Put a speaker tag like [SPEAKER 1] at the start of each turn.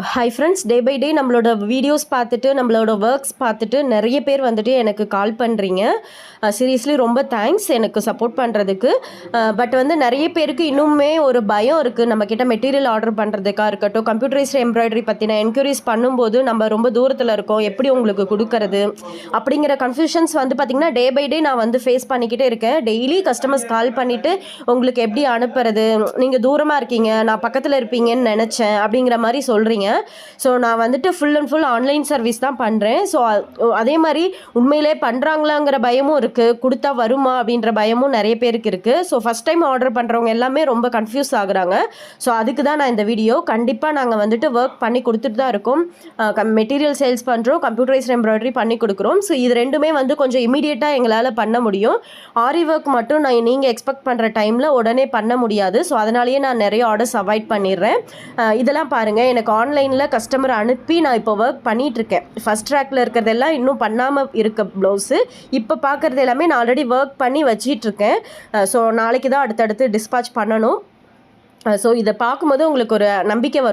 [SPEAKER 1] Hi friends, day by day நம்மளோட videos பார்த்துட்டு நம்மளோட ஒர்க்ஸ் பார்த்துட்டு நிறைய பேர் வந்துட்டு எனக்கு கால் பண்ணுறீங்க. சீரியஸ்லி ரொம்ப தேங்க்ஸ் எனக்கு சப்போர்ட் பண்ணுறதுக்கு. பட் வந்து நிறைய பேருக்கு இன்னுமே ஒரு பயம் இருக்குது. நம்மக்கிட்ட மெட்டீரியல் ஆர்டர் பண்ணுறதுக்காக இருக்கட்டும், கம்ப்யூட்டரைஸ்டு எம்ப்ராய்டரி பற்றின என்கொயரிஸ் பண்ணும்போது நம்ம ரொம்ப தூரத்தில் இருக்கோம், எப்படி உங்களுக்கு கொடுக்கறது அப்படிங்கிற கன்ஃபியூஷன்ஸ் வந்து பார்த்திங்கன்னா டே பை டே நான் வந்து ஃபேஸ் பண்ணிக்கிட்டே இருக்கேன். டெய்லி கஸ்டமர்ஸ் கால் பண்ணிவிட்டு உங்களுக்கு எப்படி அனுப்புறது, நீங்கள் தூரமாக இருக்கீங்க, நான் பக்கத்தில் இருப்பீங்கன்னு நினச்சேன் அப்படிங்கிற மாதிரி சொல்கிறீங்க. ஸோ நான் வந்துட்டு full and full online service தான் பண்ணுறேன். ஸோ அதே மாதிரி உண்மையிலே பண்ணுறாங்களாங்கிற பயமும் இருக்குது, கொடுத்தா வருமா அப்படின்ற பயமும் நிறைய பேருக்கு இருக்குது. ஸோ ஃபஸ்ட் டைம் ஆர்டர் பண்ணுறவங்க எல்லாமே ரொம்ப கன்ஃபியூஸ் ஆகுறாங்க. ஸோ அதுக்கு தான் நான் இந்த வீடியோ. கண்டிப்பாக நாங்கள் வந்துட்டு ஒர்க் பண்ணி கொடுத்துட்டு தான் இருக்கோம். மெட்டீரியல் சேல்ஸ் பண்ணுறோம், கம்ப்யூட்டரைஸ்ட் எம்ப்ராய்டரி பண்ணி கொடுக்குறோம். ஸோ இது ரெண்டுமே வந்து கொஞ்சம் இமீடியட்டாக எங்களால் பண்ண முடியும். ஆரி ஒர்க் மட்டும் நீங்கள் எக்ஸ்பெக்ட் பண்ணுற டைமில் உடனே பண்ண முடியாது. ஸோ அதனாலேயே நான் நிறைய ஆர்டர்ஸ் அவாய்ட் பண்ணிடுறேன். இதெல்லாம் பாருங்கள், எனக்கு ஆன்லைனில் கஸ்டமர் அனுப்பி நான் இப்போ ஒர்க் பண்ணிகிட்ருக்கேன். ஃபஸ்ட் ட்ராக்கில் இருக்கிறதெல்லாம் இன்னும் பண்ணாமல் இருக்க ப்ளவுஸு. இப்போ பார்க்குறது எல்லாமே நான் ஆல்ரெடி ஒர்க் பண்ணி வச்சிட்ருக்கேன். ஸோ நாளைக்கு தான் அடுத்தடுத்து டிஸ்பாச் பண்ணணும். ஸோ இதை பார்க்கும்போது உங்களுக்கு ஒரு நம்பிக்கை வரும்.